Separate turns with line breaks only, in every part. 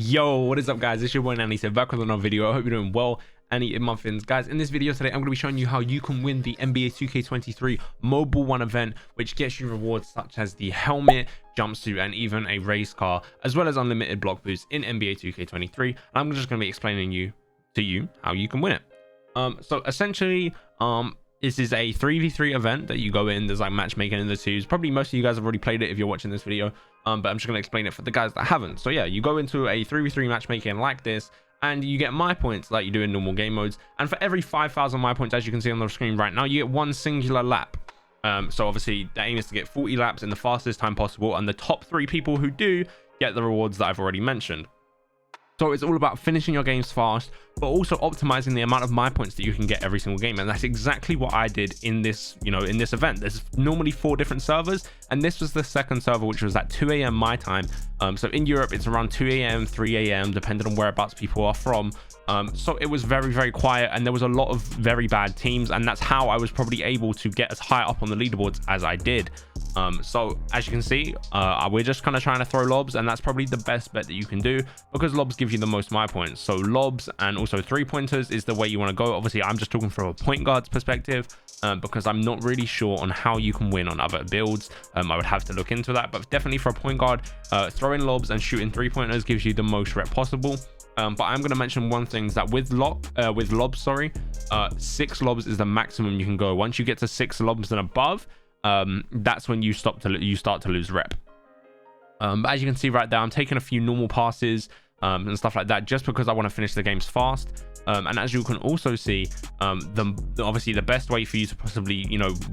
Yo, what is up, guys? It's your boy Nanny, so back with another video. I hope you're doing well and eating muffins. Guys, in this video today, I'm going to be showing you how you can win the NBA2K23 Mobile 1 event, which gets you rewards such as the helmet, jumpsuit, and even a race car, as well as unlimited block boosts in NBA2K23. And I'm just going to be explaining to you how you can win it. So essentially, this is a 3v3 event that you go in. There's like matchmaking in the twos. Probably most of you guys have already played it if you're watching this video, but I'm just going to explain it for the guys that haven't. So yeah, you go into a 3v3 matchmaking like this, and you get my points like you do in normal game modes. And for every 5,000 my points, as you can see on the screen right now, you get one singular lap. So obviously the aim is to get 40 laps in the fastest time possible, and the top 3 people who do get the rewards that I've already mentioned. So it's all about finishing your games fast, but also optimizing the amount of my points that you can get every single game. And that's exactly what I did in this, in this event. There's normally 4 different servers, and this was the second server, which was at 2 a.m. my time. So in Europe, it's around 2 a.m., 3 a.m., depending on whereabouts people are from. So it was very, very quiet, and there was a lot of very bad teams, and that's how I was probably able to get as high up on the leaderboards as I did. So as you can see, we're just kind of trying to throw lobs, and that's probably the best bet that you can do, because lobs give you the most my points. So lobs and also 3-pointers is the way you want to go. Obviously, I'm just talking from a point guard's perspective, because I'm not really sure on how you can win on other builds. I would have to look into that, but definitely for a point guard, throwing lobs and shooting 3-pointers gives you the most rep possible. But I'm going to mention one thing, is that with lobs, 6 lobs is the maximum you can go. Once you get to 6 lobs and above, that's when you start to lose rep. But as you can see right there, I'm taking a few normal passes and stuff like that, just because I want to finish the games fast. And as you can also see, obviously the best way for you to possibly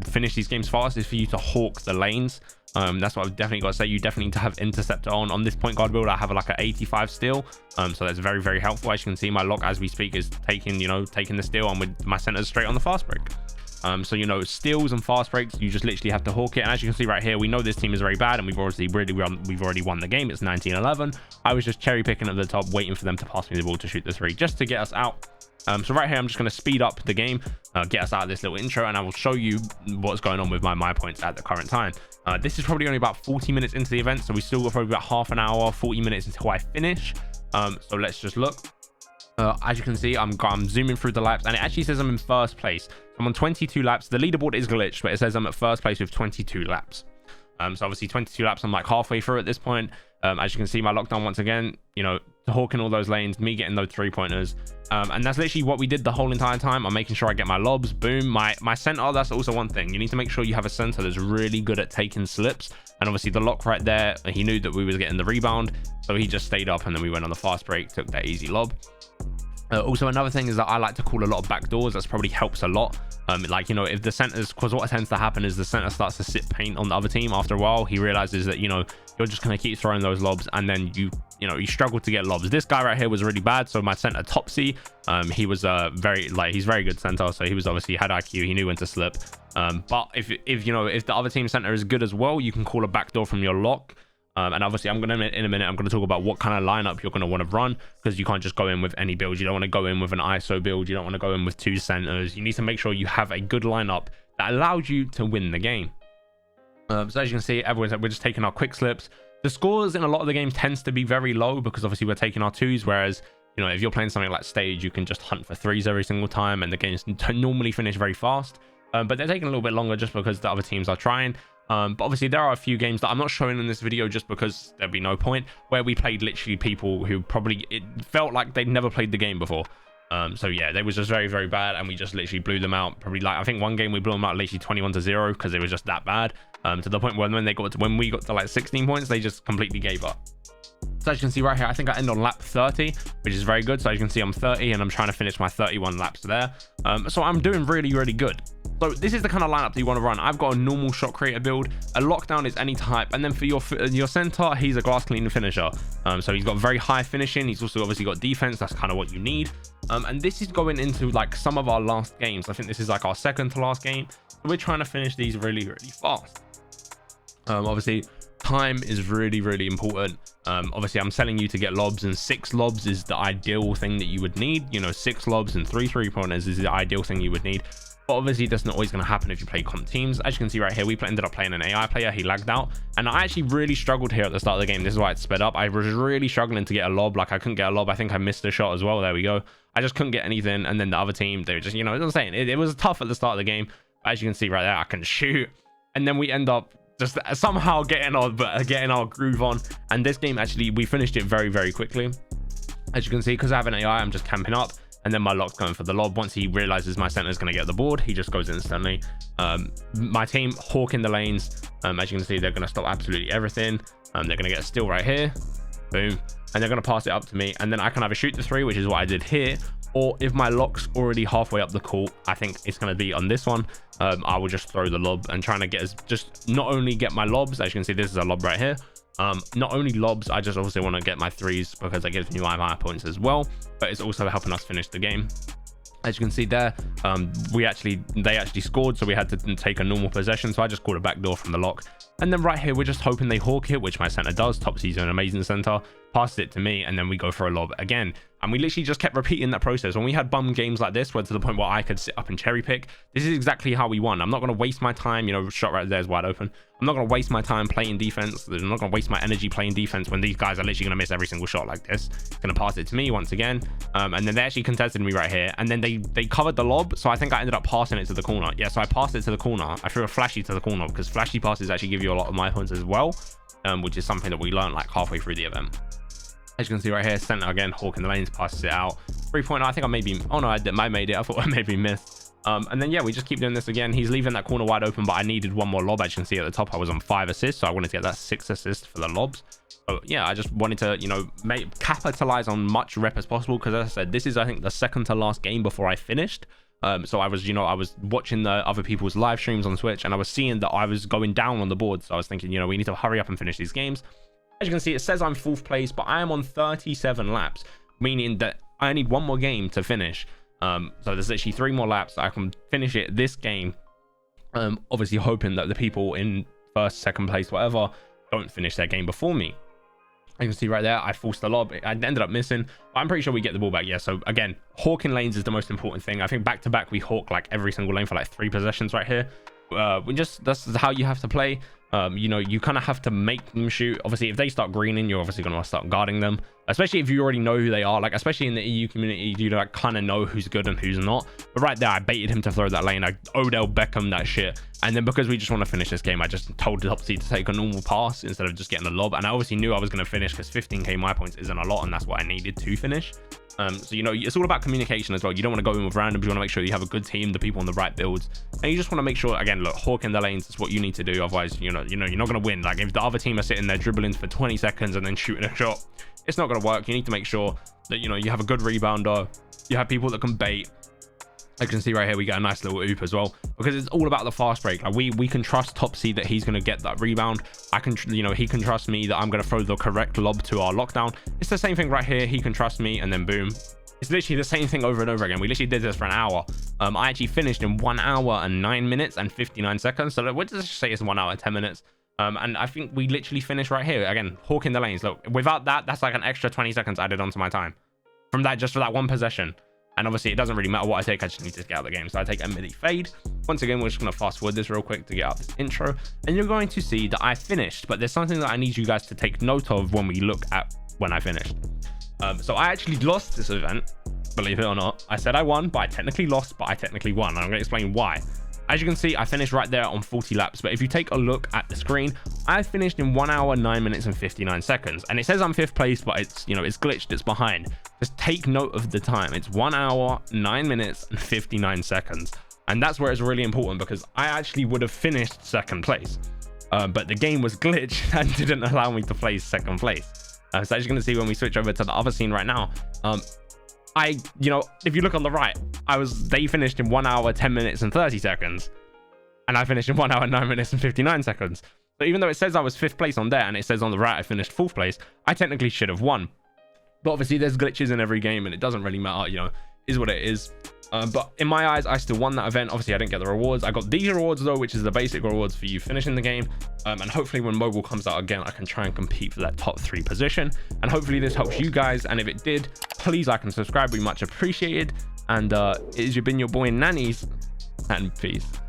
finish these games fast is for you to hawk the lanes. That's what I've definitely got to say. You definitely need to have interceptor on this point guard build. I have like an 85 steal, so that's very, very helpful. As you can see, my lock as we speak is taking the steal, and with my centers straight on the fast break. So steals and fast breaks, you just literally have to hawk it. And as you can see right here, we know this team is very bad, and we've already won the game. It's 19-11. I was just cherry picking at the top, waiting for them to pass me the ball to shoot the 3, just to get us out. So right here, I'm just going to speed up the game, get us out of this little intro, and I will show you what's going on with my points at the current time. This is probably only about 40 minutes into the event, so we still got probably about half an hour, 40 minutes until I finish. So let's just look. As you can see, I'm zooming through the laps, and it actually says I'm in first place. I'm on 22 laps. The leaderboard is glitched, but it says I'm at first place with 22 laps. So obviously 22 laps, I'm like halfway through at this point. As you can see, my lockdown once again, hawking all those lanes, me getting those 3-pointers. And that's literally what we did the whole entire time. I'm making sure I get my lobs, boom. My center, that's also one thing. You need to make sure you have a center that's really good at taking slips. And obviously the lock right there, he knew that we was getting the rebound, so he just stayed up, and then we went on the fast break, took that easy lob. Also, another thing is that I like to call a lot of back doors. That's probably helps a lot. If the centers, because what tends to happen is the center starts to sit paint on the other team. After a while, he realizes that you're just going to keep throwing those lobs, and then you struggle to get lobs. This guy right here was really bad, so my center Topsy, he was he's very good center, so he was obviously had IQ, he knew when to slip. But if the other team center is good as well, you can call a backdoor from your lock. And obviously in a minute I'm going to talk about what kind of lineup you're going to want to run, because you can't just go in with any build. You don't want to go in with an ISO build. You don't want to go in with 2 centers. You need to make sure you have a good lineup that allows you to win the game. So as you can see, we're just taking our quick slips. The scores in a lot of the games tends to be very low, because obviously we're taking our 2s, whereas if you're playing something like Stage, you can just hunt for 3s every single time, and the games normally finish very fast. But they're taking a little bit longer just because the other teams are trying. But obviously there are a few games that I'm not showing in this video just because there'd be no point, where we played literally people who probably, it felt like they'd never played the game before. So yeah, they was just very, very bad, and we just literally blew them out. Probably I think one game we blew them out literally 21-0, because it was just that bad, to the point where when we got to like 16 points, they just completely gave up. So as you can see right here, I think I end on lap 30, which is very good. So as you can see, I'm 30, and I'm trying to finish my 31 laps there. So I'm doing really, really good. So this is the kind of lineup that you want to run. I've got a normal shot creator build. A lockdown is any type, and then for your center, he's a glass cleaner finisher. So he's got very high finishing. He's also obviously got defense. That's kind of what you need. And this is going into like some of our last games. I think this is like our second to last game. So we're trying to finish these really, really fast. Obviously time is really, really important. Obviously I'm telling you to get lobs, and 6 lobs is the ideal thing that you would need. 6 lobs and 3 3-pointers is the ideal thing you would need. But obviously that's not always going to happen if you play comp teams. As you can see right here, we ended up playing an AI player. He lagged out, and I actually really struggled here at the start of the game. This is why it sped up. I was really struggling to get a lob. Like, I couldn't get a lob. I think I missed a shot as well. There we go. I just couldn't get anything. And then the other team, they were just, you know, I'm saying it was tough at the start of the game. But as you can see right there, I can shoot, and then we end up just somehow getting our groove on. And this game, actually, we finished it very, very quickly. As you can see, because I have an AI, I'm just camping up. And then my lock's going for the lob. Once he realizes my center is going to get the board, he just goes instantly. My team hawking the lanes. As you can see, they're going to stop absolutely everything. They're going to get a steal right here. Boom. And they're going to pass it up to me. And then I can either shoot the three, which is what I did here. Or if my lock's already halfway up the court, I think it's going to be on this one. I will just throw the lob and trying to get just not only get my lobs. As you can see, this is a lob right here. Not only lobs, I just obviously want to get my threes because that gives me my higher points as well, but it's also helping us finish the game. As you can see there, they actually scored, so we had to take a normal possession, so I just called a backdoor from the lock. And then right here, we're just hoping they hawk it, which my center does. TYCENO, an amazing center, passes it to me, and then we go for a lob again. And we literally just kept repeating that process. When we had bum games like this, where to the point where I could sit up and cherry pick, this is exactly how we won. I'm not going to waste my time, you know, shot right there is wide open. I'm not going to waste my time playing defense. I'm not going to waste my energy playing defense when these guys are literally going to miss every single shot like this. Going to pass it to me once again. And then they actually contested me right here. And then they covered the lob. So I think I ended up passing it to the corner. Yeah, so I passed it to the corner. I threw a flashy to the corner because flashy passes actually give you a lot of my points as well, which is something that we learned like halfway through the event. As you can see right here, center again, hawking the lanes, passes it out. 3-pointer, I think I maybe, oh no, I made it. I thought I maybe missed. And then, yeah, we just keep doing this again. He's leaving that corner wide open, but I needed one more lob. As you can see at the top, I was on 5 assists, so I wanted to get that 6 assists for the lobs. So, yeah, I just wanted to, you know, capitalize on much rep as possible because, as I said, this is, I think, the second to last game before I finished. So I was, you know, I was watching the other people's live streams on Twitch, and I was seeing that I was going down on the board. So I was thinking, you know, we need to hurry up and finish these games. As you can see, it says I'm 4th place, but I am on 37 laps, meaning that I need one more game to finish. So there's literally 3 more laps that I can finish it this game. Obviously hoping that the people in 1st, 2nd place, whatever, don't finish their game before me. You can see right there, I forced the lob. I ended up missing, but I'm pretty sure we get the ball back. Yeah, so again, hawking lanes is the most important thing. I think back to back, we hawk like every single lane for like 3 possessions right here. That's how you have to play. You know, you kind of have to make them shoot. Obviously, if they start greening, you're obviously going to start guarding them, especially if you already know who they are. Like, especially in the EU community, you like kind of know who's good and who's not. But right there, I baited him to throw that lane. I Odell Beckham that shit. And then because we just want to finish this game, I just told Topsy to take a normal pass instead of just getting a lob. And I obviously knew I was going to finish because 15k my points isn't a lot, and that's what I needed to finish. So, you know, it's all about communication as well. You don't want to go in with randoms. You want to make sure you have a good team, the people on the right builds, and you just want to make sure, again, look, hawking the lanes is what you need to do. Otherwise, you know, you're not going to win. Like, if the other team are sitting there dribbling for 20 seconds and then shooting a shot, it's not going to work. You need to make sure that, you know, you have a good rebounder, you have people that can bait. As you can see right here, we get a nice little oop as well, because it's all about the fast break. Like, we can trust Topsy that he's going to get that rebound. I can, you know, he can trust me that I'm going to throw the correct lob to our lockdown. It's the same thing right here. He can trust me, and then boom. It's literally the same thing over and over again. We literally did this for an hour. I actually finished in 1 hour and 9 minutes and 59 seconds. So what does it say? It's 1 hour and 10 minutes. And I think we literally finished right here. Again, hawking the lanes. Look, without that, that's like an extra 20 seconds added onto my time from that, just for that one possession. And obviously, it doesn't really matter what I take. I just need to get out of the game. So I take a midi fade. Once again, we're just going to fast forward this real quick to get out this intro. And you're going to see that I finished. But there's something that I need you guys to take note of when we look at when I finished. So I actually lost this event, believe it or not. I said I won, but I technically lost, but I technically won. And I'm going to explain why. As you can see, I finished right there on 40 laps. But if you take a look at the screen, I finished in 1 hour, 9 minutes and 59 seconds. And it says I'm 5th place, but it's, you know, it's glitched. It's behind. Just take note of the time. It's 1 hour, 9 minutes and 59 seconds. And that's where it's really important, because I actually would have finished 2nd place. But the game was glitched and didn't allow me to place 2nd place. So as you're going to see when we switch over to the other scene right now, you know, if you look on the right, they finished in 1 hour, 10 minutes and 30 seconds. And I finished in 1 hour, 9 minutes and 59 seconds. So even though it says I was 5th place on there and it says on the right I finished 4th place, I technically should have won. But obviously there's glitches in every game and it doesn't really matter, you know, is what it is. But in my eyes, I still won that event. Obviously, I didn't get the rewards. I got these rewards though, which is the basic rewards for you finishing the game. And hopefully when Mobil comes out again, I can try and compete for that top 3 position. And hopefully this helps you guys. And if it did, please like and subscribe. We much appreciated. And it's been your boy Nannies. and peace.